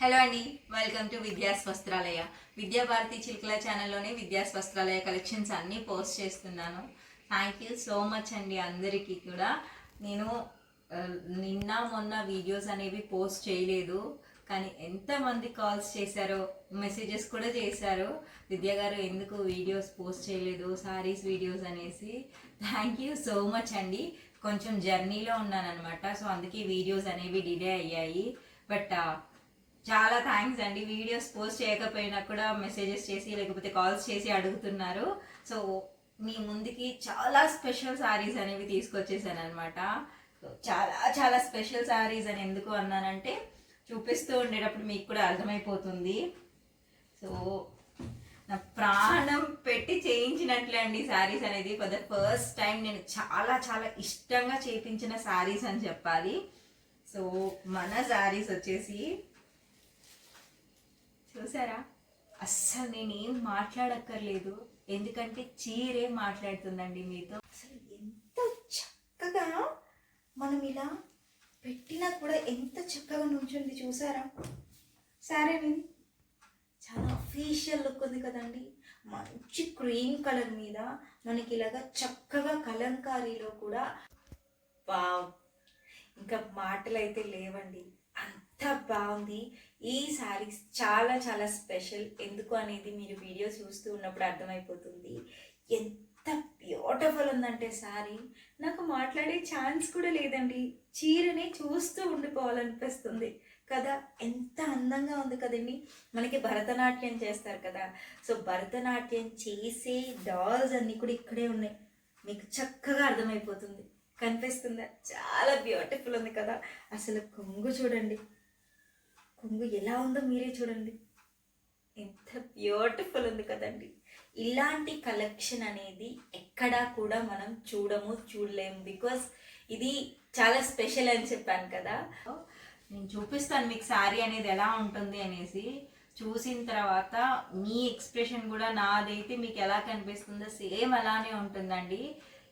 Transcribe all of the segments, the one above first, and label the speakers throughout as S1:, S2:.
S1: Hello అండి, welcome to Vidya's Vastralaya. Vidyabharati Chilkala ఛానల్లోనే Vidya's Vastralaya collections అన్నీ పోస్ట్ చేస్తున్నాను. థ్యాంక్ యూ సో మచ్ అండి అందరికీ కూడా. నేను నిన్న మొన్న వీడియోస్ అనేవి పోస్ట్ చేయలేదు, కానీ ఎంతమంది కాల్స్ చేశారో, మెసేజెస్ కూడా చేశారు, విద్యా గారు ఎందుకు వీడియోస్ పోస్ట్ చేయలేదు, సారీస్ వీడియోస్ అనేసి. థ్యాంక్ యూ సో మచ్ అండి. కొంచెం జర్నీలో ఉన్నానమాట, సో అందుకే వీడియోస్ అనేవి డిలే అయ్యాయి. బట్ చాలా థ్యాంక్స్ అండి. వీడియోస్ పోస్ట్ చేయకపోయినా కూడా మెసేజెస్ చేసి లేకపోతే కాల్స్ చేసి అడుగుతున్నారు. సో మీ ముందుకి చాలా స్పెషల్ శారీస్ అనేవి తీసుకొచ్చేసాను అనమాట. చాలా చాలా స్పెషల్ శారీస్ అని ఎందుకు అన్నానంటే చూపిస్తూ ఉండేటప్పుడు మీకు కూడా అర్థమైపోతుంది. సో నా ప్రాణం పెట్టి చేయించినట్లే అండి శారీస్ అనేది. ఫర్ ద ఫస్ట్ టైం నేను చాలా చాలా ఇష్టంగా చేయించిన శారీస్ అని చెప్పాలి. సో మన శారీస్ వచ్చేసి చూసారా, అస్సలు నేనేం మాట్లాడక్కర్లేదు, ఎందుకంటే చీరే మాట్లాడుతుందండి మీతో. అసలు ఎంత చక్కగా మనం ఇలా పెట్టినా కూడా ఎంత చక్కగా నుంచుంది చూసారా. శారీ చాలా అఫీషియల్ లుక్ ఉంది కదండి. మంచి క్రీమ్ కలర్ మీద మనకి ఇలాగా చక్కగా కలంకారీలో కూడా వావ్, ఇంకా మాటలు అయితే లేవండి, అంత బాగుంది. ఈ శారీస్ చాలా చాలా స్పెషల్. ఎందుకు అనేది మీరు వీడియో చూస్తూ ఉన్నప్పుడు అర్థమైపోతుంది. ఎంత బ్యూటిఫుల్ ఉందంటే శారీ, నాకు మాట్లాడే ఛాన్స్ కూడా లేదండి. చీరని చూస్తూ ఉండిపోవాలనిపిస్తుంది కదా. ఎంత అందంగా ఉంది కదండి. మనకి భరతనాట్యం చేస్తారు కదా, సో భరతనాట్యం చేసే డాల్స్ అన్నీ కూడా ఇక్కడే ఉన్నాయి. మీకు చక్కగా అర్థమైపోతుంది, కనిపిస్తుందా? చాలా బ్యూటిఫుల్ ఉంది కదా. అసలు కొంగు చూడండి, కొంగు ఎలా ఉందో మీరే చూడండి, ఎంత బ్యూటిఫుల్ ఉంది కదండి. ఇలాంటి కలెక్షన్ అనేది ఎక్కడా కూడా మనం చూడలేము, బికాస్ ఇది చాలా స్పెషల్ అని చెప్పాను కదా. నేను చూపిస్తాను మీకు శారీ అనేది ఎలా ఉంటుంది అనేసి. చూసిన తర్వాత మీ ఎక్స్ప్రెషన్ కూడా నాదైతే మీకు ఎలా కనిపిస్తుందో సేమ్ అలానే ఉంటుందండి.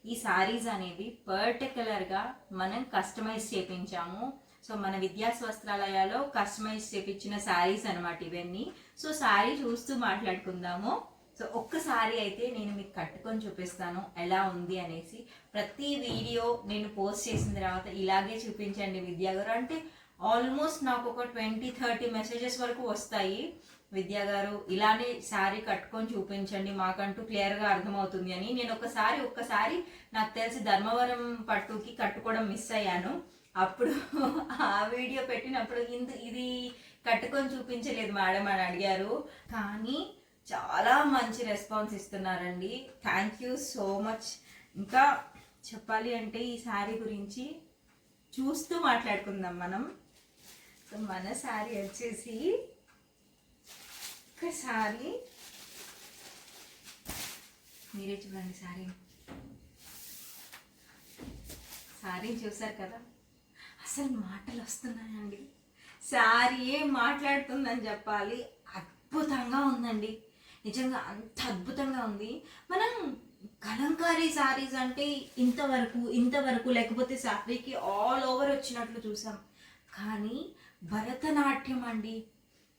S1: ఈ శారీస్ అనేవి పర్టికులర్గా మనం కస్టమైజ్ చేయించాము. సో మన విద్యాస్ వస్త్రాలయాలో కస్టమైజ్ చేయించిన శారీస్ అనమాట ఇవన్నీ. సో శారీ చూస్తూ మాట్లాడుకుందాము. సో ఒక్క శారీ అయితే నేను మీకు కట్టుకొని చూపిస్తాను ఎలా ఉంది అనేసి. ప్రతి వీడియో నేను పోస్ట్ చేసిన తర్వాత ఇలాగే చూపించండి విద్యా గారు అంటే ఆల్మోస్ట్ నాకు ఒక 20-30 మెసేజెస్ వరకు వస్తాయి. విద్యా గారు ఇలానే శారీ కట్టుకొని చూపించండి, మాకంటూ క్లియర్గా అర్థమవుతుంది అని. నేను ఒక్కసారి నాకు తెలిసి ధర్మవరం పట్టుకి కట్టుకోవడం మిస్ అయ్యాను. అప్పుడు ఆ వీడియో పెట్టినప్పుడు ఇది కట్టుకొని చూపించలేదు మేడం అని అడిగారు, కానీ చాలా మంచి రెస్పాన్స్ ఇస్తున్నారండి. Thank you so much. ఇంకా చెప్పాలి అంటే ఈ శారీ గురించి చూస్తూ మాట్లాడుకుందాం మనం. సో మన శారీ వచ్చేసి ఒకసారి మీరే చూడండి. శారీ చూసారు కదా, అసలు మాటలు వస్తున్నాయండి. శారీ ఏం మాట్లాడుతుందని చెప్పాలి. అద్భుతంగా ఉందండి, నిజంగా అంత అద్భుతంగా ఉంది. మనం కలంకారీ శారీస్ అంటే ఇంతవరకు లేకపోతే శారీకి ఆల్ ఓవర్ వచ్చినట్లు చూసాం, కానీ భరతనాట్యం అండి,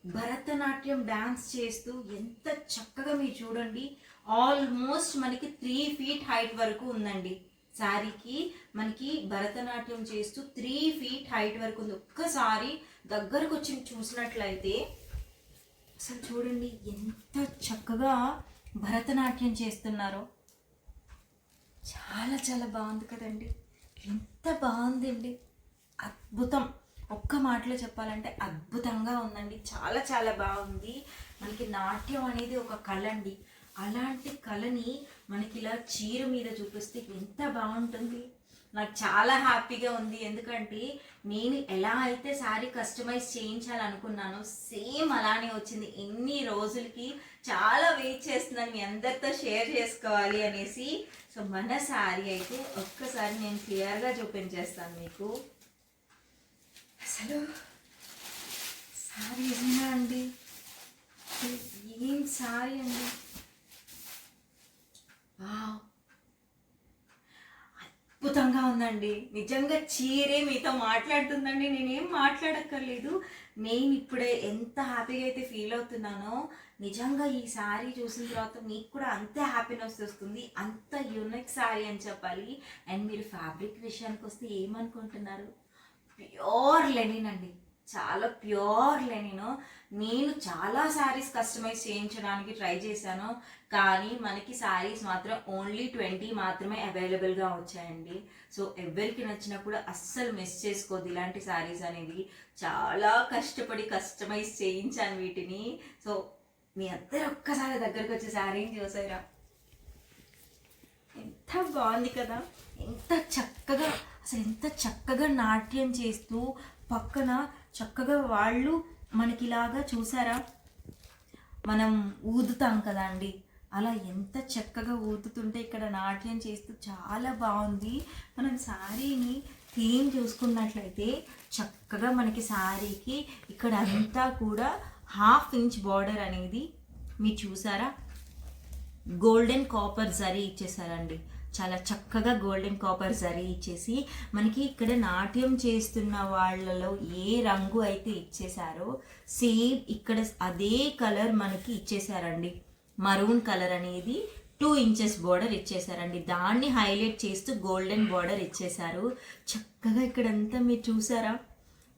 S1: భరతనాట్యం డాన్స్ చేస్తూ ఎంత చక్కగా మీరు చూడండి. ఆల్మోస్ట్ మనకి 3 feet హైట్ వరకు ఉందండి శారీకి. మనకి భరతనాట్యం చేస్తూ 3 feet హైట్ వరకు ఉంది. ఒక్కసారి దగ్గరకు వచ్చి చూసినట్లయితే అసలు చూడండి ఎంత చక్కగా భరతనాట్యం చేస్తున్నారో. చాలా చాలా బాగుంది కదండి, ఎంత బాగుందండి, అద్భుతం. ఒక్క మాటలో చెప్పాలంటే అద్భుతంగా ఉందండి, చాలా చాలా బాగుంది. మనకి నాట్యం అనేది ఒక కళ అండి, అలాంటి కళని మనకి ఇలా చీర మీద చూపిస్తే ఎంత బాగుంటుంది. నాకు చాలా హ్యాపీగా ఉంది, ఎందుకంటే నేను ఎలా అయితే శారీ కస్టమైజ్ చేయించాలనుకున్నానో సేమ్ అలానే వచ్చింది. ఎన్ని రోజులకి చాలా వెయిట్ చేస్తున్నాను మీ అందరితో షేర్ చేసుకోవాలి అనేసి. సో మన శారీ అయితే ఒక్కసారి నేను క్లియర్గా చూపించేస్తాను మీకు. అసలు శారీ ఏమైనా అండి, ఏం శారీ అండి, అద్భుతంగా ఉందండి. మాట్లాడుతుందండి. నిజంగా చీరే మీతో మాట్లాడుతుందండి. నేనేం మాట్లాడక్కర్లేదు. నేను ఇప్పుడే ఎంత హ్యాపీగా అయితే ఫీల్ అవుతున్నానో, నిజంగా ఈ శారీ చూసిన తర్వాత మీకు కూడా అంతే హ్యాపీనెస్ వస్తుంది. అంత యూనిక్ శారీ అని చెప్పాలి. అండ్ మీరు ఫ్యాబ్రిక్ విషయానికి వస్తే ఏమనుకుంటున్నారు? ప్యూర్ లెనిన్ అండి, చాలా ప్యూర్ లెనిన్. నేను చాలా శారీస్ కస్టమైజ్ చేయించడానికి ట్రై చేశాను, కానీ మనకి శారీస్ మాత్రం ఓన్లీ 20 మాత్రమే అవైలబుల్గా వచ్చాయండి. సో ఎవరికి నచ్చినా కూడా అస్సలు మిస్ చేసుకోదు ఇలాంటి శారీస్ అనేవి. చాలా కష్టపడి కస్టమైజ్ చేయించాను వీటిని. సో మీ అందరు ఒక్కసారి దగ్గరకు వచ్చే శారీని చూసారా? ఎంత బాగుంది కదా, ఎంత చక్కగా, అసలు ఎంత చక్కగా నాట్యం చేస్తూ పక్కన చక్కగా వాళ్ళు మనకి ఇలాగా చూసారా, మనం ఊదుతాం కదా అండి, అలా ఎంత చక్కగా ఊదుతుంటే ఇక్కడ నాట్యం చేస్తూ చాలా బాగుంది. మనం శారీని థీమ్ చూసుకున్నట్లయితే చక్కగా మనకి శారీకి ఇక్కడ అంతా కూడా 1/2 ఇంచ్ బార్డర్ అనేది మీరు చూసారా, గోల్డెన్ కాపర్ జరీ ఇచ్చేసారండి. చాలా చక్కగా గోల్డెన్ కాపర్ జరీ ఇచ్చేసి మనకి ఇక్కడ నాట్యం చేస్తున్న వాళ్ళలో ఏ రంగు అయితే ఇచ్చేసారో సేమ్ ఇక్కడ అదే కలర్ మనకి ఇచ్చేసారండి. మరూన్ కలర్ అనేది 2 ఇంచెస్ బార్డర్ ఇచ్చేసారండి. దాన్ని హైలైట్ చేస్తూ గోల్డెన్ బార్డర్ ఇచ్చేసారు. చక్కగా ఇక్కడంతా మీరు చూసారా,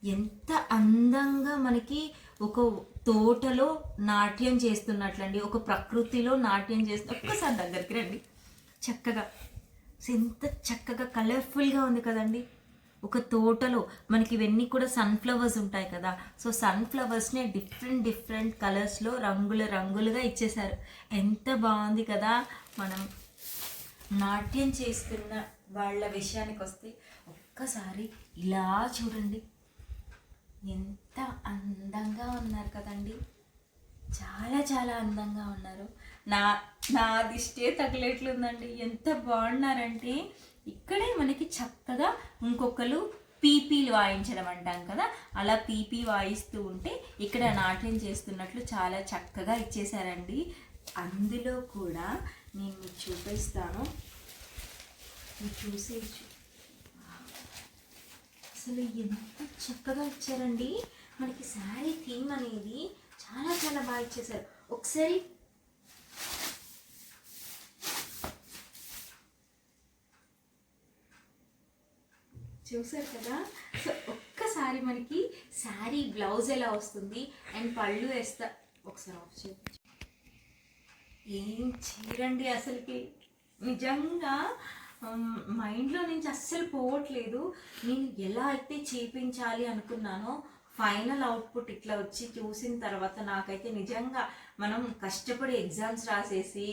S1: ఎంత అందంగా మనకి ఒక తోటలో నాట్యం చేస్తున్నట్లండి, ఒక ప్రకృతిలో నాట్యం చేస్తూ. ఒక్కసారి దగ్గరికి రండి. చక్కగా ఎంత చక్కగా కలర్ఫుల్గా ఉంది కదండి. ఒక తోటలో మనకి ఇవన్నీ కూడా సన్ఫ్లవర్స్ ఉంటాయి కదా, సో సన్ఫ్లవర్స్ని డిఫరెంట్ కలర్స్లో రంగులుగా ఇచ్చేసారు. ఎంత బాగుంది కదా. మనం నాట్యం చేస్తున్న వాళ్ళ విషయానికి వస్తే ఒక్కసారి ఇలా చూడండి, ఎంత అందంగా ఉన్నారు కదండి. చాలా అందంగా ఉన్నారు. నా దిష్టే తగిలేట్లుందండి. ఎంత బాగున్నారంటే ఇక్కడే మనకి చక్కగా ఇంకొకరు పీపీలు వాయించడం అంటాం కదా, అలా పీపీ వాయిస్తూ ఉంటే ఇక్కడ నాట్యం చేస్తున్నట్లు చాలా చక్కగా ఇచ్చేసారండి. అందులో కూడా నేను మీకు చూపిస్తాను, మీరు చూసేయచ్చు. అసలు ఎంత చక్కగా ఇచ్చారండి. మనకి శారీ థీమ్ అనేది చాలా బాగా ఇచ్చేసారు. ఒకసారి చూసారు కదా. సో ఒక్కసారి మనకి శారీ బ్లౌజ్ ఎలా వస్తుంది అండ్ పళ్ళు వేస్తా, ఒకసారి ఆఫ్ చేయండి. ఏం చీరండి అసలుకి, నిజంగా మైండ్లో నుంచి అస్సలు పోవట్లేదు. నేను ఎలా అయితే చేపించాలి అనుకున్నానో ఫైనల్ అవుట్పుట్ ఇట్లా వచ్చి చూసిన తర్వాత నాకైతే నిజంగా మనం కష్టపడి ఎగ్జామ్స్ రాసేసి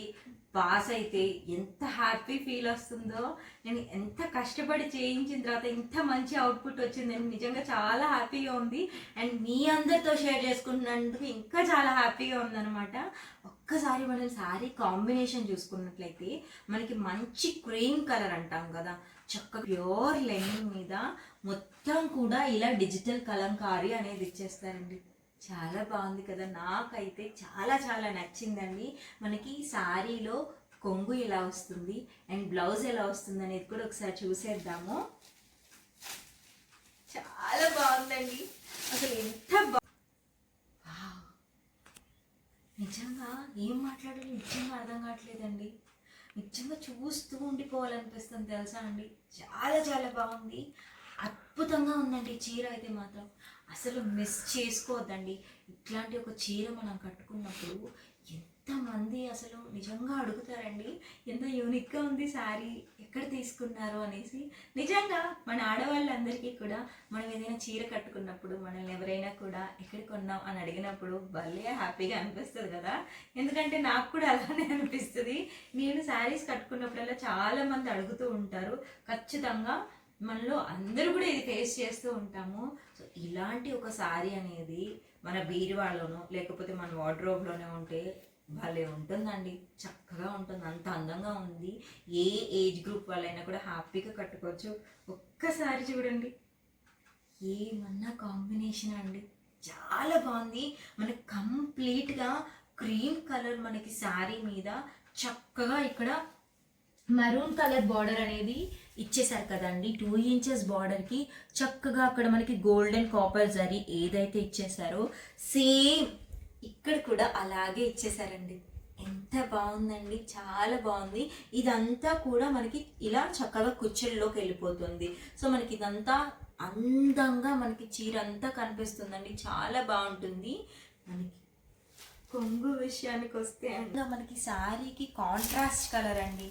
S1: పాస్ అయితే ఎంత హ్యాపీ ఫీల్ వస్తుందో, నేను ఎంత కష్టపడి చేయించిన తర్వాత ఇంత మంచి అవుట్పుట్ వచ్చింది, నిజంగా చాలా హ్యాపీగా ఉంది. అండ్ మీ అందరితో షేర్ చేసుకుంటున్నందుకు ఇంకా చాలా హ్యాపీగా ఉందన్నమాట. ఒక్కసారి మనం శారీ కాంబినేషన్ చూసుకున్నట్లయితే మనకి మంచి క్రీమ్ కలర్ అంటాం కదా, చక్కగా ప్యూర్ లెనిన్ మీద మొత్తం కూడా ఇలా డిజిటల్ కలంకారీ అనేది ఇచ్చేస్తారండి. చాలా బాగుంది కదా, నాకైతే చాలా నచ్చిందండి. మనకి శారీలో కొంగు ఎలా వస్తుంది అండ్ బ్లౌజ్ ఎలా వస్తుంది అనేది కూడా ఒకసారి చూసేద్దాము. చాలా బాగుందండి అసలు, ఎంత నిజంగా ఏం మాట్లాడాలో నిజంగా అర్థం కావట్లేదండి. నిజంగా చూస్తూ ఉండిపోవాలనిపిస్తుంది తెలుసా అండి. చాలా బాగుంది, అద్భుతంగా ఉందండి చీర అయితే మాత్రం అసలు మిస్ చేసుకోవద్దండి. ఇట్లాంటి ఒక చీర మనం కట్టుకున్నప్పుడు ఎంతమంది అసలు నిజంగా అడుగుతారండి, ఎంత యూనిక్గా ఉంది శారీ, ఎక్కడ తీసుకున్నారు అనేసి. నిజంగా మన ఆడవాళ్ళందరికీ కూడా మనం ఏదైనా చీర కట్టుకున్నప్పుడు మనల్ని ఎవరైనా కూడా ఎక్కడ కొన్నాం అని అడిగినప్పుడు భలే హ్యాపీగా అనిపిస్తుంది కదా. ఎందుకంటే నాకు కూడా అలానే అనిపిస్తుంది. నేను శారీస్ కట్టుకున్నప్పుడల్లా చాలామంది అడుగుతూ ఉంటారు. ఖచ్చితంగా మనలో అందరూ కూడా ఇది ఫేస్ చేస్తూ ఉంటాము. సో ఇలాంటి ఒక శారీ అనేది మన బీరువాలోనో లేకపోతే మన వార్డ్రోబ్లోనే ఉంటే భలే ఉంటుందండి, చక్కగా ఉంటుంది, అంత అందంగా ఉంది. ఏ ఏజ్ గ్రూప్ వాళ్ళైనా కూడా హ్యాపీగా కట్టుకోవచ్చు. ఒక్కసారి చూడండి, ఏమన్నా కాంబినేషన్ అండి, చాలా బాగుంది. మనకి కంప్లీట్గా క్రీమ్ కలర్ మనకి శారీ మీద చక్కగా ఇక్కడ మరూన్ కలర్ బార్డర్ అనేది ఇచ్చేసారు కదండి. 2 ఇంచెస్ బార్డర్కి చక్కగా అక్కడ మనకి గోల్డెన్ కాపర్ జరీ ఏదైతే ఇచ్చేసారో సేమ్ ఇక్కడ కూడా అలాగే ఇచ్చేసారండి. ఎంత బాగుందండి, చాలా బాగుంది. ఇదంతా కూడా మనకి ఇలా చక్కగా కుచ్చెల్లోకి వెళ్ళిపోతుంది. సో మనకి ఇదంతా అందంగా మనకి చీర అంతా కనిపిస్తుందండి, చాలా బాగుంటుంది. మనకి కొంగు విషయానికి వస్తే ఇంకా మనకి శారీకి కాంట్రాస్ట్ కలర్ అండి,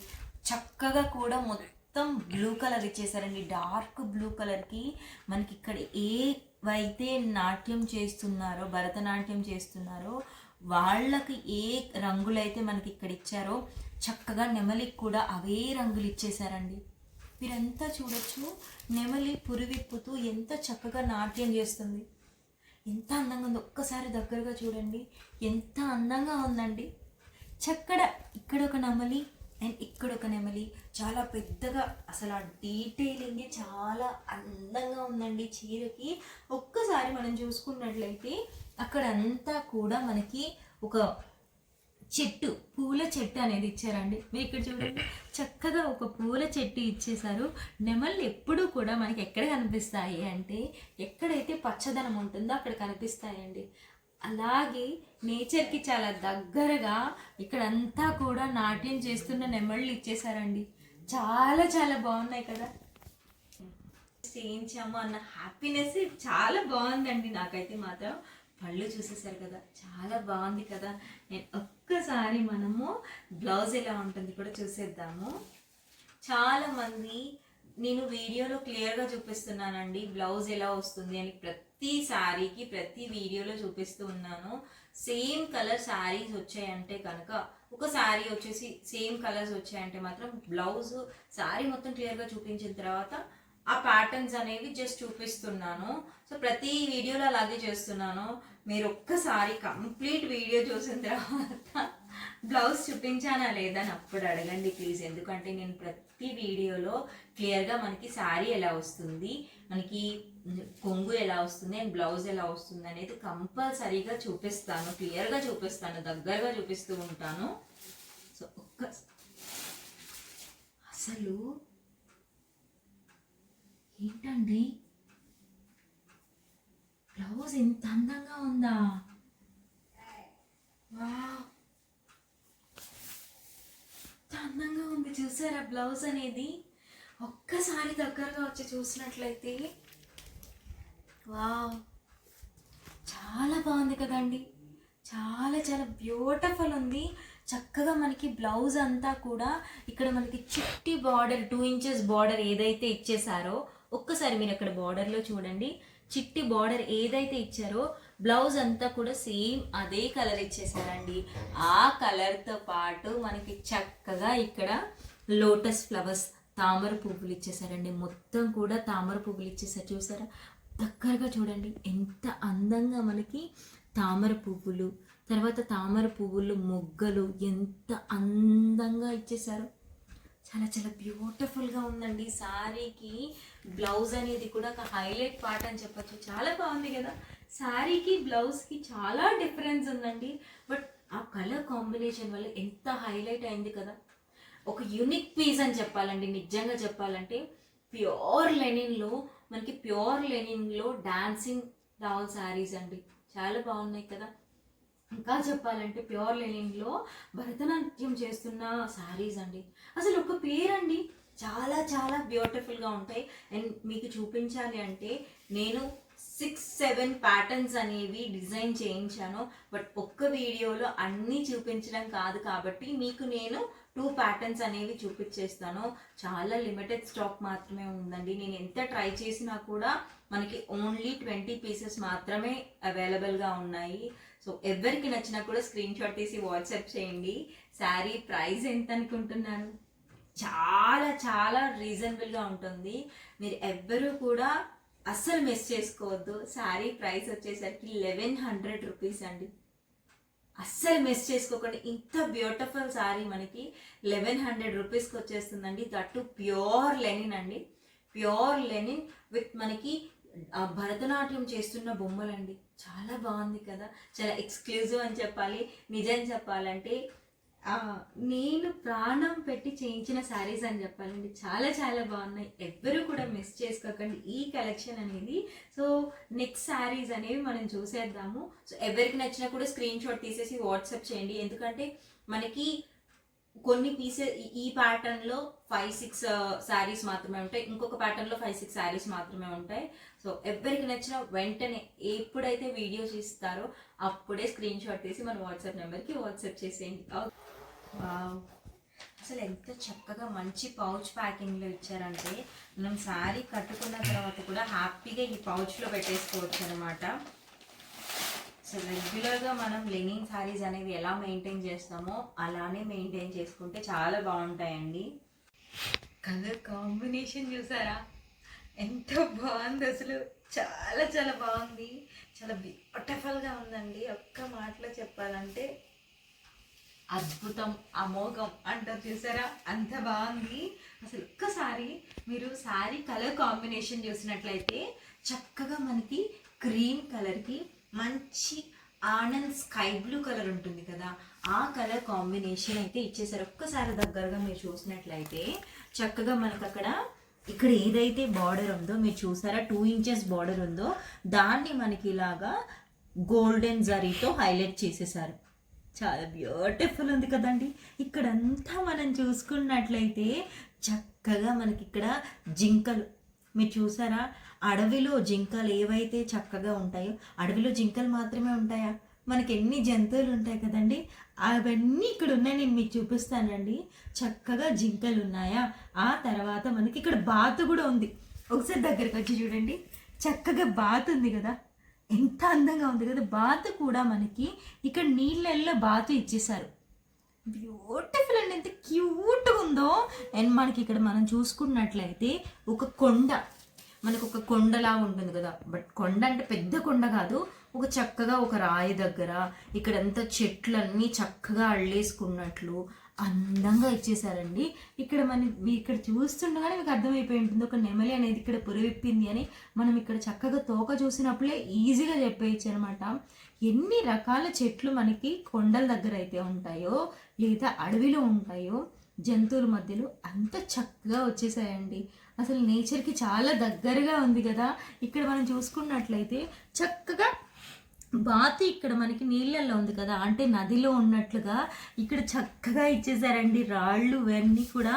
S1: చక్కగా కూడా మొత్తం బ్లూ కలర్ ఇచ్చేసారండి. డార్క్ బ్లూ కలర్కి మనకి ఇక్కడ ఏవైతే నాట్యం చేస్తున్నారో, భరతనాట్యం చేస్తున్నారో వాళ్ళకి ఏ రంగులైతే మనకి ఇక్కడ ఇచ్చారో చక్కగా నెమలికి కూడా అవే రంగులు ఇచ్చేసారండి. మీరంతా చూడొచ్చు, నెమలి పురివిప్పుతూ ఎంత చక్కగా నాట్యం చేస్తుంది, ఎంత అందంగా ఉంది. ఒక్కసారి దగ్గరగా చూడండి, ఎంత అందంగా ఉందండి. ఇక్కడ ఒక నెమలి అండ్ ఇక్కడ ఒక నెమలి, చాలా పెద్దగా, అసలు ఆ డీటెయిలింగ్ చాలా అందంగా ఉందండి చీరకి. ఒక్కసారి మనం చూసుకున్నట్లయితే అక్కడంతా కూడా మనకి ఒక చెట్టు, పూల చెట్టు అనేది ఇచ్చారండి. మీరు ఇక్కడ చూడండి, చక్కగా ఒక పూల చెట్టు ఇచ్చేసారు. నెమళ్ళు ఎప్పుడూ కూడా మనకి ఎక్కడ కనిపిస్తాయి అంటే ఎక్కడైతే పచ్చదనం ఉంటుందో అక్కడ కనిపిస్తాయండి. అలాగే నేచర్కి చాలా దగ్గరగా ఇక్కడంతా కూడా నాట్యం చేస్తున్న నెమళ్ళు ఇచ్చేసారండి. చాలా చాలా బాగున్నాయి కదా, చేయించాము అన్న హ్యాపీనెస్ చాలా బాగుందండి. నాకైతే మాత్రం పళ్ళు చూసేసారు కదా, చాలా బాగుంది కదా. నేను ఒక్కసారి మనము బ్లౌజ్ ఎలా ఉంటుంది కూడా చూసేద్దాము. చాలామంది నేను వీడియోలో క్లియర్గా చూపిస్తున్నానండి బ్లౌజ్ ఎలా వస్తుంది అని, ప్రతి శారీకి ప్రతి వీడియోలో చూపిస్తూ ఉన్నాను. సేమ్ కలర్ శారీస్ వచ్చాయంటే కనుక, ఒక శారీ వచ్చేసి సేమ్ కలర్స్ వచ్చాయంటే మాత్రం బ్లౌజ్ శారీ మొత్తం క్లియర్గా చూపించిన తర్వాత ఆ ప్యాటర్న్స్ అనేవి జస్ట్ చూపిస్తున్నాను. సో ప్రతి వీడియోలో అలాగే చేస్తున్నాను. మీరు ఒక్కసారి కంప్లీట్ వీడియో చూసిన తర్వాత బ్లౌజ్ చూపించానా లేదా అని అప్పుడు అడగండి ప్లీజ్. ఎందుకంటే నేను ప్రతి వీడియోలో క్లియర్గా మనకి శారీ ఎలా వస్తుంది, మనకి కొంగు ఎలా వస్తుంది అండ్ బ్లౌజ్ ఎలా వస్తుంది అనేది కంపల్సరీగా చూపిస్తాను, క్లియర్గా చూపిస్తాను, దగ్గరగా చూపిస్తూ ఉంటాను. సో అసలు ఏంటండి బ్లౌజ్ ఎంత అందంగా ఉందా, వావ్ ఎంత అందంగా ఉంది చూసారా బ్లౌజ్ అనేది. ఒక్కసారి దగ్గరగా వచ్చి చూసినట్లయితే వావ్ చాలా బాగుంది కదండి, చాలా చాలా బ్యూటిఫుల్ ఉంది. చక్కగా మనకి బ్లౌజ్ అంతా కూడా ఇక్కడ మనకి చిట్టి బార్డర్, 2 ఇంచెస్ బార్డర్ ఏదైతే ఇచ్చేసారో ఒక్కసారి మీరు అక్కడ బార్డర్లో చూడండి, చిట్టి బార్డర్ ఏదైతే ఇచ్చారో బ్లౌజ్ అంతా కూడా సేమ్ అదే కలర్ ఇచ్చేసారండి. ఆ కలర్తో పాటు మనకి చక్కగా ఇక్కడ లోటస్ ఫ్లవర్స్, తామర పువ్వులు ఇచ్చేసారండి. మొత్తం కూడా తామర పువ్వులు ఇచ్చేసారు చూసారా, దగ్గరగా చూడండి ఎంత అందంగా మనకి తామర పువ్వులు, తర్వాత తామర పువ్వులు మొగ్గలు ఎంత అందంగా ఇచ్చేసారు. చాలా చాలా బ్యూటిఫుల్గా ఉందండి. శారీకి బ్లౌజ్ అనేది కూడా ఒక హైలైట్ పార్ట్ అని చెప్పచ్చు. చాలా బాగుంది కదా, శారీకి బ్లౌజ్కి చాలా డిఫరెన్స్ ఉందండి. బట్ ఆ కలర్ కాంబినేషన్ వల్ల ఎంత హైలైట్ అయింది కదా. ఒక యూనిక్ పీస్ అని చెప్పాలండి, నిజంగా చెప్పాలంటే. ప్యూర్ లెనిన్లో మనకి ప్యూర్ లెనిన్లో డాన్సింగ్ డాల్ శారీస్ అండి, చాలా బాగున్నాయి కదా. ఇంకా చెప్పాలంటే ప్యూర్ లెనిన్లో భరతనాట్యం చేస్తున్న శారీస్ అండి, అసలు ఒక పేరండి, చాలా చాలా బ్యూటిఫుల్గా ఉంటాయి. అండ్ మీకు చూపించాలి అంటే నేను 6-7 ప్యాటర్న్స్ అనేవి డిజైన్ చేయించాను. బట్ ఒక్క వీడియోలో అన్నీ చూపించడం కాదు కాబట్టి మీకు నేను 2 ప్యాటర్న్స్ అనేవి చూపించేస్తాను. చాలా లిమిటెడ్ స్టాక్ మాత్రమే ఉందండి. నేను ఎంత ట్రై చేసినా కూడా మనకి ఓన్లీ 20 పీసెస్ మాత్రమే అవైలబుల్గా ఉన్నాయి. సో ఎవరికి నచ్చినా కూడా స్క్రీన్ షాట్ తీసి వాట్సాప్ చేయండి. శారీ ప్రైస్ ఎంత అనుకుంటున్నాను, చాలా చాలా రీజనబుల్గా ఉంటుంది. మీరు ఎవ్వరూ కూడా అస్సలు మిస్ చేసుకోవద్దు. శారీ ప్రైస్ వచ్చేసరికి 1100 రూపీస్ అండి, అస్సలు మిస్ చేసుకోకండి. ఇంత బ్యూటిఫుల్ శారీ మనకి 1100 రూపీస్కి వచ్చేస్తుందండి. దట్టు ప్యూర్ లెనిన్ అండి, ప్యూర్ లెనిన్ విత్ మనకి భరతనాట్యం చేస్తున్న బొమ్మలండి. చాలా బాగుంది కదా, చాలా ఎక్స్క్లూజివ్ అని చెప్పాలి. నిజం చెప్పాలంటే ఆ, నేను ప్రాణం పెట్టి చేయించిన శారీస్ అని చెప్పాలండి. చాలా చాలా బాగున్నాయి. ఎవ్వరూ కూడా మిస్ చేసుకోకండి ఈ కలెక్షన్ అనేది. సో నెక్స్ట్ శారీస్ అనేవి మనం చూసేద్దాము. సో ఎవరికి నచ్చినా కూడా స్క్రీన్ షాట్ తీసేసి వాట్సాప్ చేయండి. ఎందుకంటే మనకి కొన్ని పీసెస్ ఈ ప్యాటర్న్లో 5-6 శారీస్ మాత్రమే ఉంటాయి, ఇంకొక ప్యాటర్న్లో 5-6 శారీస్ మాత్రమే ఉంటాయి. సో ఎవరికి నచ్చిన వెంటనే ఎప్పుడైతే వీడియో చూస్తారో అప్పుడే స్క్రీన్ షాట్ తీసి మన వాట్సాప్ నెంబర్కి వాట్సాప్ చేసేయండి. వావ్, అసలు ఎంత చక్కగా మంచి పౌచ్ ప్యాకింగ్లో ఇచ్చారంటే మనం శారీ కట్టుకున్న తర్వాత కూడా హ్యాపీగా ఈ పౌచ్లో పెట్టేసుకోవచ్చు అనమాట. సో రెగ్యులర్గా మనం లెనిన్ శారీస్ అనేవి ఎలా మెయింటైన్ చేస్తామో అలానే మెయింటైన్ చేసుకుంటే చాలా బాగుంటాయండి. కలర్ కాంబినేషన్ చూసారా ఎంత బాగుంది, అసలు చాలా చాలా బాగుంది, చాలా బ్యూటిఫుల్గా ఉందండి. ఒక్క మాటలో చెప్పాలంటే అద్భుతం, అమోఘం అంటారు చూసారా, అంత బాగుంది. అసలు ఒక్కసారి మీరు శారీ కలర్ కాంబినేషన్ చూసినట్లయితే చక్కగా మనకి క్రీమ్ కలర్కి మంచి ఆనంద్ స్కై బ్లూ కలర్ ఉంటుంది కదా, ఆ కలర్ కాంబినేషన్ అయితే ఇచ్చేసారు. ఒక్కసారి దగ్గరగా మీరు చూసినట్లయితే చక్కగా మనకు అక్కడ ఇక్కడ ఏదైతే బార్డర్ ఉందో మీరు చూసారా 2 ఇంచెస్ బార్డర్ ఉందో దాన్ని మనకి ఇలాగా గోల్డెన్ జరీతో హైలైట్ చేసేసారు. చాలా బ్యూటిఫుల్ ఉంది కదండి. ఇక్కడంతా మనం చూసుకున్నట్లయితే చక్కగా మనకి ఇక్కడ జింకలు మీరు చూసారా, అడవిలో జింకలు ఏవైతే చక్కగా ఉంటాయో, అడవిలో జింకలు మాత్రమే ఉంటాయా, మనకి ఎన్ని జంతువులు ఉంటాయి కదండి, అవన్నీ ఇక్కడ ఉన్నాయి. నేను మీకు చూపిస్తానండి. చక్కగా జింకలు ఉన్నాయా, ఆ తర్వాత మనకి ఇక్కడ బాతు కూడా ఉంది. ఒకసారి దగ్గరికి వచ్చి చూడండి, చక్కగా బాతు ఉంది కదా, ఎంత అందంగా ఉంది కదా. బాతు కూడా మనకి ఇక్కడ నీళ్ళల్లో బాతు ఇచ్చేసారు. బ్యూటిఫుల్ అండి, ఎంత క్యూట్గా ఉందో. అండ్ మనకి ఇక్కడ మనం చూసుకున్నట్లయితే ఒక కొండ, మనకు ఒక కొండలా ఉంటుంది కదా, బట్ కొండ అంటే పెద్ద కొండ కాదు, ఒక చక్కగా ఒక రాయి దగ్గర ఇక్కడంతా చెట్లన్నీ చక్కగా అల్లేసుకున్నట్లు అందంగా ఇచ్చేసారండి. ఇక్కడ ఇక్కడ చూస్తుండగానే మీకు అర్థమైపోయి ఉంటుంది ఒక నెమలి అనేది ఇక్కడ పురివిప్పింది అని. మనం ఇక్కడ చక్కగా తోక చూసినప్పుడే ఈజీగా చెప్పేయచ్చు అనమాట. ఎన్ని రకాల చెట్లు మనకి కొండల దగ్గర అయితే ఉంటాయో లేదా అడవిలో ఉంటాయో జంతువుల మధ్యలో అంత చక్కగా వచ్చేసాయండి. అసలు నేచర్కి చాలా దగ్గరగా ఉంది కదా. ఇక్కడ మనం చూసుకున్నట్లయితే చక్కగా బాతి ఇక్కడ మనకి నీళ్ళల్లో ఉంది కదా, అంటే నదిలో ఉన్నట్లుగా ఇక్కడ చక్కగా ఇచ్చేసారండి. రాళ్ళు ఇవన్నీ కూడా.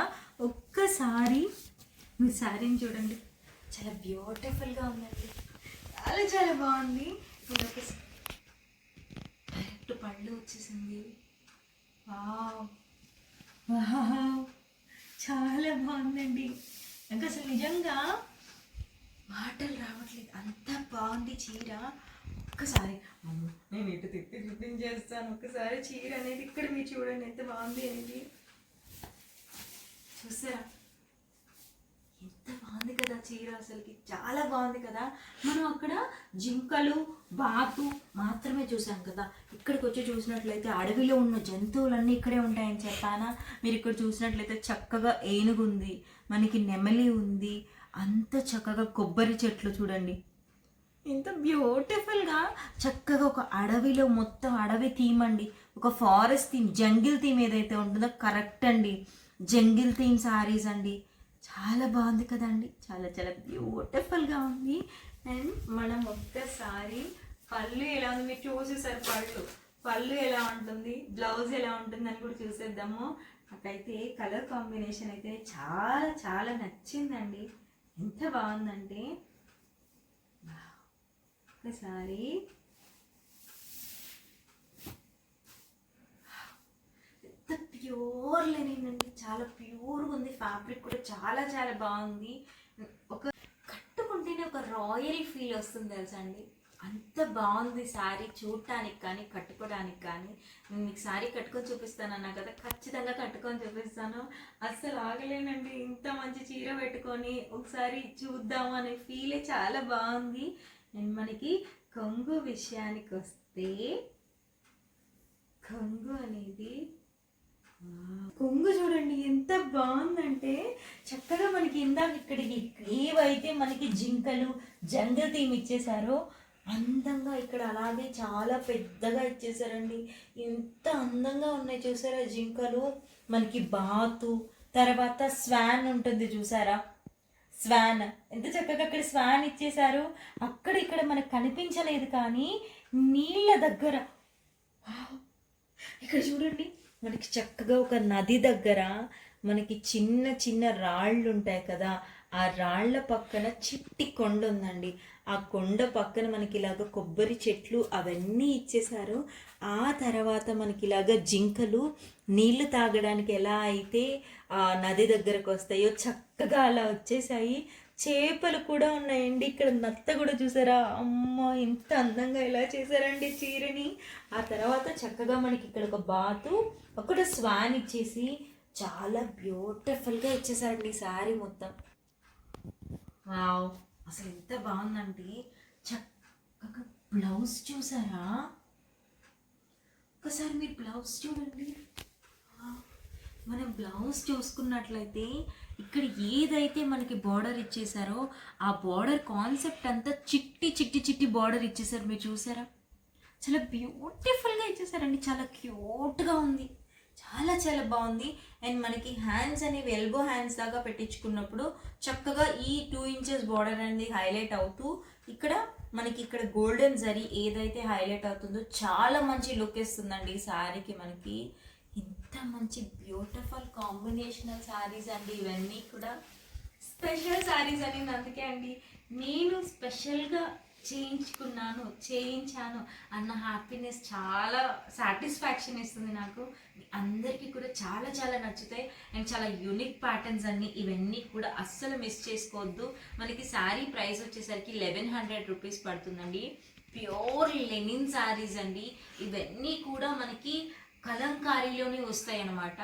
S1: ఒక్కసారి మీ శారీని చూడండి, చాలా బ్యూటిఫుల్గా ఉందండి, చాలా చాలా బాగుంది. డైరెక్ట్ పళ్ళు వచ్చేసింది. వావ్ వావ్, చాలా బాగుందండి. నాకు అసలు నిజంగా మాటలు రావట్లేదు, అంత బాగుంది చీర. ఒక్కసారి నేను ఇటు తిప్పి చూపించేస్తాను. ఒక్కసారి చీర అనేది ఇక్కడ మీరు చూడండి ఎంత బాగుంది అనేది. చూసారా ఎంత బాగుంది కదా చీర, అసలుకి చాలా బాగుంది కదా. మనం అక్కడ జింకలు బాతు మాత్రమే చూసాం కదా, ఇక్కడికి వచ్చి చూసినట్లయితే అడవిలో ఉన్న జంతువులన్నీ ఇక్కడే ఉంటాయని చెప్పానా. మీరు ఇక్కడ చూసినట్లయితే చక్కగా ఏనుగు ఉంది, మనకి నెమలి ఉంది, అంత చక్కగా కొబ్బరి చెట్లు చూడండి ఎంత బ్యూటిఫుల్గా. చక్కగా ఒక అడవిలో మొత్తం అడవి థీమ్ అండి, ఒక ఫారెస్ట్ థీమ్, జంగిల్ థీమ్ ఏదైతే ఉంటుందో కరెక్ట్ అండి, జంగిల్ థీమ్ శారీస్ అండి. చాలా బాగుంది కదండి, చాలా చాలా బ్యూటిఫుల్గా ఉంది. అండ్ మనం ఒక్కసారి పళ్ళు ఎలా ఉంది మీరు చూసేసారు, పళ్ళు ఎలా ఉంటుంది, బ్లౌజ్ ఎలా ఉంటుంది అని కూడా చూసేద్దాము. నాకైతే కలర్ కాంబినేషన్ అయితే చాలా చాలా నచ్చిందండి. ఎంత బాగుందంటే ఒకసారి ఎంత ప్యూర్ లెనిన్, చాలా ప్యూర్గా ఉంది. ఫ్యాబ్రిక్ కూడా చాలా చాలా బాగుంది. ఒక కట్టుకుంటేనే ఒక రాయల్ ఫీల్ వస్తుంది తెలుసా అండి, అంత బాగుంది శారీ చూడటానికి కానీ కట్టుకోవడానికి కానీ. నేను మీకు శారీ కట్టుకొని చూపిస్తాను అన్నా కదా, ఖచ్చితంగా కట్టుకొని చూపిస్తాను. అస్సలు ఆగలేనండి, ఇంత మంచి చీర పెట్టుకొని ఒకసారి చూద్దాము అనే ఫీలే చాలా బాగుంది. అండ్ మనకి కొంగు విషయానికి వస్తే, కొంగు అనేది కొంగు చూడండి ఎంత బాగుందంటే చక్కగా మనకి ఇందాక ఇక్కడికి ఏవైతే మనకి జింకలు జంగల్ థీమ్ ఇచ్చేసారో అందంగా ఇక్కడ అలాగే చాలా పెద్దగా ఇచ్చేసారండి. ఎంత అందంగా ఉన్నాయి చూసారా జింకలు. మనకి బాతు, తర్వాత స్వాన్ ఉంటుంది చూసారా, స్వాన్ ఎంత చక్కగా అక్కడ స్వాన్ ఇచ్చేసారు. అక్కడ ఇక్కడ మనకు కనిపించలేదు కానీ నీళ్ళ దగ్గర ఇక్కడ చూడండి, మనకి చక్కగా ఒక నది దగ్గర మనకి చిన్న చిన్న రాళ్ళు ఉంటాయి కదా, ఆ రాళ్ల పక్కన చిట్టి కొండ ఉందండి. ఆ కొండ పక్కన మనకి ఇలాగ కొబ్బరి చెట్లు అవన్నీ ఇచ్చేసారు. ఆ తర్వాత మనకి ఇలాగ జింకలు నీళ్లు తాగడానికి ఎలా అయితే ఆ నది దగ్గరకు వస్తాయో చక్కగా అలా వచ్చేసాయి. చేపలు కూడా ఉన్నాయండి. ఇక్కడ నత్త కూడా చూసారా, అమ్మ ఎంత అందంగా ఎలా చేశారండి చీరని. ఆ తర్వాత చక్కగా మనకి ఇక్కడ ఒక బాతు, ఒక స్వాన్ ఇచ్చేసి చాలా బ్యూటిఫుల్గా ఇచ్చేసారండి శారీ మొత్తం. వావ్, అసలు ఎంత బాగుందంటే చక్కగా బ్లౌజ్ చూసారా, ఒకసారి మీరు బ్లౌజ్ చూడండి. మనం బ్లౌజ్ చూసుకున్నట్లయితే ఇక్కడ ఏదైతే మనకి బార్డర్ ఇచ్చేసారో ఆ బార్డర్ కాన్సెప్ట్ అంతా చిట్టి చిట్టి చిట్టి బార్డర్ ఇచ్చేసారు. మీరు చూసారా, చాలా బ్యూటిఫుల్గా ఇచ్చేసారండి. చాలా క్యూట్గా ఉంది, చాలా చాలా బాగుంది. అండ్ మనకి హ్యాండ్స్ అనేవి ఎల్బో హ్యాండ్స్ దాకా పెట్టించుకున్నప్పుడు చక్కగా ఈ 2 ఇంచెస్ బార్డర్ అనేది హైలైట్ అవుతూ ఇక్కడ మనకి ఇక్కడ గోల్డెన్ జరీ ఏదైతే హైలైట్ అవుతుందో చాలా మంచి లుక్ ఇస్తుందండి ఈ శారీకి. మనకి ఇంత మంచి బ్యూటిఫుల్ కాంబినేషనల్ శారీస్ అండి ఇవన్నీ కూడా. స్పెషల్ శారీస్ అని అందుకే అండి నేను స్పెషల్గా చేయించాను అన్న హ్యాపీనెస్, చాలా సాటిస్ఫాక్షన్ ఇస్తుంది నాకు. అందరికీ కూడా చాలా చాలా నచ్చుతాయి అండ్ చాలా యూనిక్ ప్యాటర్న్స్ అన్ని. ఇవన్నీ కూడా అస్సలు మిస్ చేసుకోవద్దు. మనకి శారీ ప్రైస్ వచ్చేసరికి 1100 రూపీస్ పడుతుందండి. ప్యూర్ లెనిన్ శారీస్ అండి ఇవన్నీ కూడా. మనకి కలంకారీలోనే వస్తాయి అన్నమాట.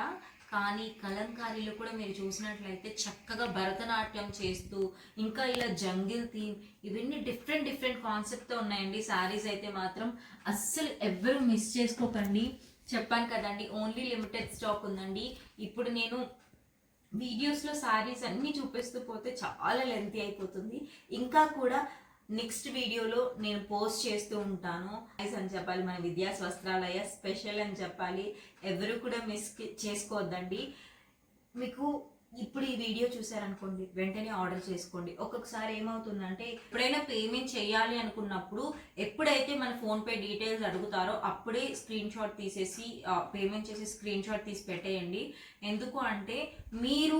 S1: కానీ కలంకారీలో కూడా మీరు చూసినట్లయితే చక్కగా భరతనాట్యం చేస్తూ ఇంకా ఇలా జంగిల్ థీమ్ ఇవన్నీ డిఫరెంట్ డిఫరెంట్ కాన్సెప్ట్తో ఉన్నాయండి శారీస్. అయితే మాత్రం అస్సలు ఎవరు మిస్ చేసుకోకండి. చెప్పాను కదండి ఓన్లీ లిమిటెడ్ స్టాక్ ఉందండి. ఇప్పుడు నేను వీడియోస్లో శారీస్ అన్నీ చూపిస్తూ పోతే చాలా లెంతీ అయిపోతుంది. ఇంకా కూడా నెక్స్ట్ వీడియోలో నేను పోస్ట్ చేస్తూ ఉంటాను అని చెప్పాలి. మన విద్యాస్ వస్త్రాలయ స్పెషల్ అని చెప్పాలి. ఎవరు కూడా మిస్ చేసుకోవద్దండి. మీకు ఇప్పుడు ఈ వీడియో చూసారనుకోండి, వెంటనే ఆర్డర్ చేసుకోండి. ఒక్కొక్కసారి ఏమవుతుందంటే ఎప్పుడైనా పేమెంట్ చేయాలి అనుకున్నప్పుడు ఎప్పుడైతే మన ఫోన్పే డీటెయిల్స్ అడుగుతారో అప్పుడే స్క్రీన్ షాట్ తీసేసి పేమెంట్ చేసి స్క్రీన్ షాట్ తీసి పెట్టేయండి. ఎందుకు అంటే మీరు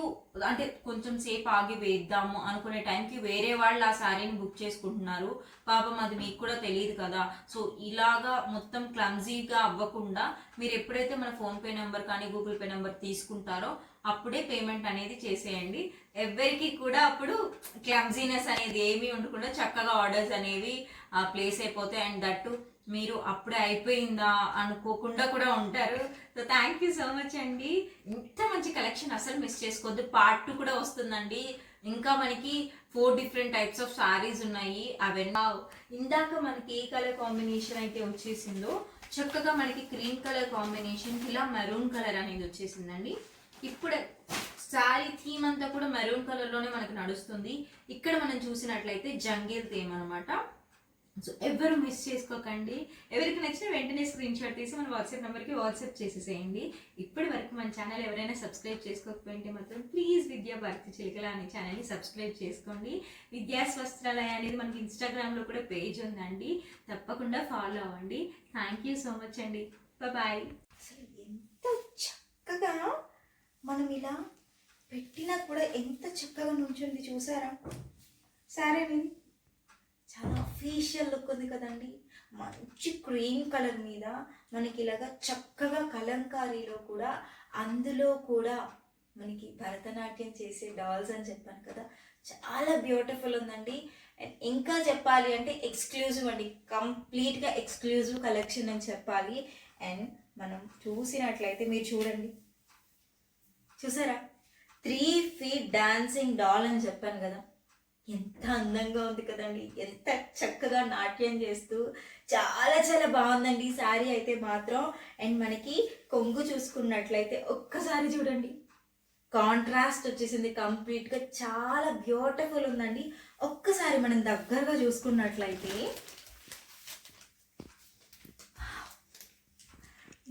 S1: అంటే కొంచెం సేపు ఆగి వేద్దాము అనుకునే టైంకి వేరే వాళ్ళు ఆ శారీని బుక్ చేసుకుంటున్నారు. పాపం అది మీకు కూడా తెలియదు కదా. సో ఇలాగా మొత్తం క్లమ్జీగా అవ్వకుండా మీరు ఎప్పుడైతే మన ఫోన్పే నెంబర్ కానీ గూగుల్ పే నెంబర్ తీసుకుంటారో అప్పుడే పేమెంట్ అనేది చేసేయండి. ఎవరికి కూడా అప్పుడు క్లమ్జీనెస్ అనేది ఏమీ ఉండకుండా చక్కగా ఆర్డర్స్ అనేవి ప్లేస్ అయిపోతాయి. అండ్ దట్టు మీరు అప్పుడే అయిపోయిందా అనుకోకుండా కూడా ఉంటారు. So thank you so much అండి. ఇంత మంచి కలెక్షన్ అసలు మిస్ చేసుకోవద్దు. పార్ట్ 2 కూడా వస్తుందండి. ఇంకా మనకి 4 డిఫరెంట్ టైప్స్ ఆఫ్ శారీస్ ఉన్నాయి. అవన్నీ ఇందాక మనకి ఏ కలర్ కాంబినేషన్ అయితే వచ్చేసిందో చక్కగా మనకి క్రీమ్ కలర్ కాంబినేషన్ ఇలా మెరూన్ కలర్ అనేది వచ్చేసిందండి. ఇప్పుడు శారీ థీమ్ అంతా కూడా మెరూన్ కలర్లోనే మనకి నడుస్తుంది. ఇక్కడ మనం చూసినట్లయితే జంగిల్ థీమ్ అనమాట. సో ఎవరు మిస్ చేసుకోకండి. ఎవరికి నచ్చిన వెంటనే స్క్రీన్ షాట్ తీసి మన వాట్సాప్ నెంబర్కి వాట్సాప్ చేసేసేయండి. ఇప్పటి వరకు మన ఛానల్ ఎవరైనా సబ్స్క్రైబ్ చేసుకోకపోయింటే మాత్రం ప్లీజ్ విద్యా భారతి చిలకల అనే ఛానల్ని సబ్స్క్రైబ్ చేసుకోండి. విద్యాస్ వస్త్రాలయ అనేది మనకి ఇన్స్టాగ్రామ్లో కూడా పేజ్ ఉందండి, తప్పకుండా ఫాలో అవ్వండి. థ్యాంక్ యూ సో మచ్ అండి. బాయ్. అసలు ఎంత చక్కగా మనం ఇలా పెట్టినా కూడా ఎంత చక్కగా నుంచుంది చూసారా శారీ అనేది. చాలా అఫీషియల్ లుక్ ఉంది కదండి. మంచి క్రీమ్ కలర్ మీద మనకి ఇలాగా చక్కగా కలంకారీలో కూడా, అందులో కూడా మనకి భరతనాట్యం చేసే డాల్స్ అని చెప్పాను కదా, చాలా బ్యూటిఫుల్ ఉందండి. అండ్ ఇంకా చెప్పాలి అంటే ఎక్స్క్లూజివ్ అండి, కంప్లీట్గా ఎక్స్క్లూజివ్ కలెక్షన్ అని చెప్పాలి. అండ్ మనం చూసినట్లయితే మీరు చూడండి, చూసారా 3 feet డాన్సింగ్ డాల్ అని చెప్పాను కదా, ఎంత అందంగా ఉంది కదండి. ఎంత చక్కగా నాట్యం చేస్తూ చాలా చాలా బాగుందండి ఈ శారీ అయితే మాత్రం. అండ్ మనకి కొంగు చూసుకున్నట్లయితే ఒక్కసారి చూడండి, కాంట్రాస్ట్ వచ్చేసింది కంప్లీట్గా, చాలా బ్యూటిఫుల్ ఉందండి. ఒక్కసారి మనం దగ్గరగా చూసుకున్నట్లయితే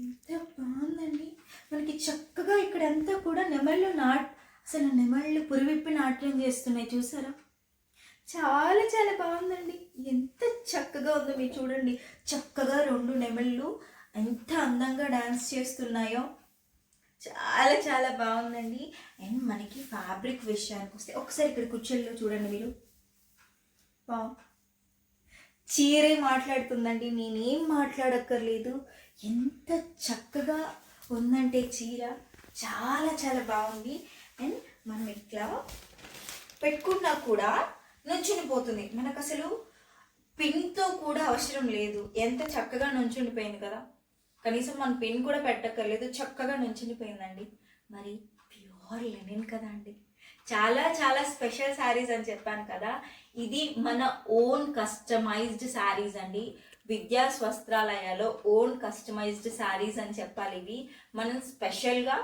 S1: ఎంత బాగుందండి. మనకి చక్కగా ఇక్కడంతా కూడా నెమళ్ళు అసలు నెమళ్ళు పురివిప్పి నాట్యం చేస్తున్నాయి చూసారా. చాలా చాలా బాగుందండి. ఎంత చక్కగా ఉందో మీరు చూడండి. చక్కగా 2 నెమళ్ళు ఎంత అందంగా డాన్స్ చేస్తున్నాయో. చాలా చాలా బాగుందండి. అండ్ మనకి ఫ్యాబ్రిక్ విషయానికి వస్తే ఒకసారి ఇక్కడ కుర్చీల్లో చూడండి మీరు. చీరే మాట్లాడుతుందండి, నేనేం మాట్లాడక్కర్లేదు. ఎంత చక్కగా ఉందంటే చీర చాలా చాలా బాగుంది. అండ్ మనం ఇట్లా పెట్టుకున్నా కూడా నుంచుని పోతుంది. మనకు అసలు పిన్తో కూడా అవసరం లేదు. ఎంత చక్కగా నుంచుండిపోయింది కదా. కనీసం మన పిన్ కూడా పెట్టక్కర్లేదు, చక్కగా నుంచుండిపోయిందండి. మరి ప్యూర్ లెనిన్ కదా అండి. చాలా చాలా స్పెషల్ శారీస్ అని చెప్పాను కదా. ఇది మన ఓన్ కస్టమైజ్డ్ శారీస్ అండి. విద్యా వస్త్రాలయాలో ఓన్ కస్టమైజ్డ్ శారీస్ అని చెప్పాలి ఇవి. మనం స్పెషల్గా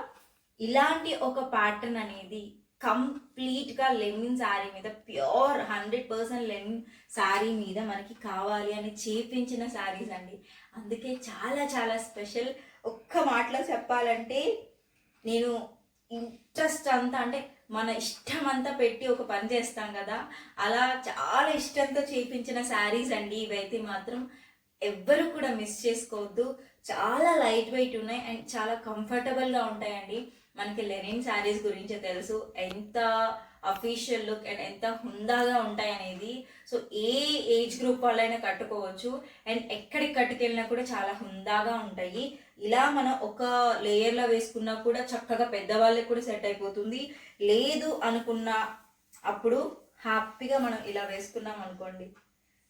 S1: ఇలాంటి ఒక ప్యాటర్న్ అనేది కంప్లీట్గా లెనిన్ శారీ మీద, ప్యూర్ 100% లెనిన్ శారీ మీద మనకి కావాలి అని చేపించిన శారీస్ అండి. అందుకే చాలా చాలా స్పెషల్. ఒక్క మాటలో చెప్పాలంటే నేను ఇంట్రెస్ట్ అంతా, అంటే మన ఇష్టం అంతా పెట్టి ఒక పని చేస్తాం కదా, అలా చాలా ఇష్టంతో చేయించిన శారీస్ అండి ఇవైతే. మాత్రం ఎవ్వరు కూడా మిస్ చేసుకోవద్దు. చాలా లైట్ వెయిట్ ఉన్నాయి అండ్ చాలా కంఫర్టబుల్గా ఉంటాయండి. మనకి లెనిన్ శారీస్ గురించి తెలుసు, ఎంత అఫీషియల్ లుక్ అండ్ ఎంత హుందాగా ఉంటాయి అనేది. సో ఏ ఏజ్ గ్రూప్ వాళ్ళైనా కట్టుకోవచ్చు అండ్ ఎక్కడికి కట్టుకెళ్ళినా కూడా చాలా హుందాగా ఉంటాయి. ఇలా మనం ఒక లేయర్లో వేసుకున్నా కూడా చక్కగా పెద్దవాళ్ళకి కూడా సెట్ అయిపోతుంది. లేదు అనుకున్న అప్పుడు హ్యాపీగా మనం ఇలా వేసుకున్నాం అనుకోండి,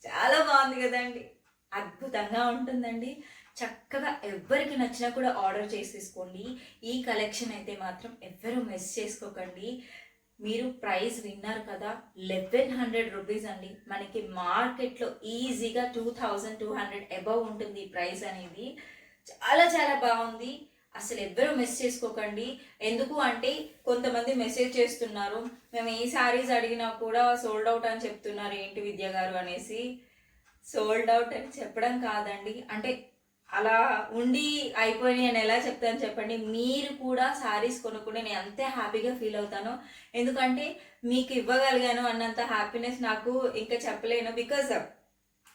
S1: చాలా బాగుంది కదండి. అద్భుతంగా ఉంటుందండి. చక్కగా ఎవరికి నచ్చినా కూడా ఆర్డర్ చేసేసుకోండి. ఈ కలెక్షన్ అయితే మాత్రం ఎవ్వరూ మిస్ చేసుకోకండి. మీరు ప్రైస్ విన్నారు కదా, 1100 రూపీస్ అండి. మనకి మార్కెట్లో ఈజీగా 2200 అబవ్ ఉంటుంది ఈ ప్రైస్ అనేది. చాలా చాలా బాగుంది. అసలు ఎవ్వరూ మిస్ చేసుకోకండి. ఎందుకు అంటే కొంతమంది మెసేజ్ చేస్తున్నారు, మేము ఏ శారీస్ అడిగినా కూడా సోల్డ్ అవుట్ అని చెప్తున్నారు, ఏంటి విద్య గారు అనేసి. సోల్డ్ అవుట్ అని చెప్పడం కాదండి, అంటే అలా ఉండి అయిపోయి అని ఎలా చెప్తాను చెప్పండి. మీరు కూడా శారీస్ కొనుక్కుంటే నేను అంతే హ్యాపీగా ఫీల్ అవుతాను. ఎందుకంటే మీకు ఇవ్వగలిగాను అన్నంత హ్యాపీనెస్ నాకు ఇంకా చెప్పలేను. బికాజ్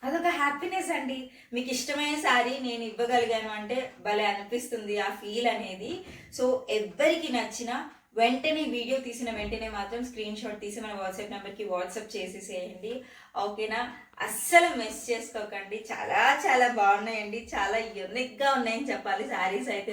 S1: అదొక హ్యాపీనెస్ అండి. మీకు ఇష్టమైన శారీ నేను ఇవ్వగలిగాను అంటే భలే అనిపిస్తుంది ఆ ఫీల్ అనేది. సో ఎవ్వరికి నచ్చినా వెంటనే వీడియో తీసిన వెంటనే మాత్రం స్క్రీన్ షాట్ తీసి మన వాట్సాప్ నెంబర్కి వాట్సాప్ చేసేసేయండి, ఓకేనా. అస్సలు మిస్ చేసుకోకండి. చాలా చాలా బాగున్నాయండి, చాలా యూనిక్గా ఉన్నాయని చెప్పాలి శారీస్ అయితే.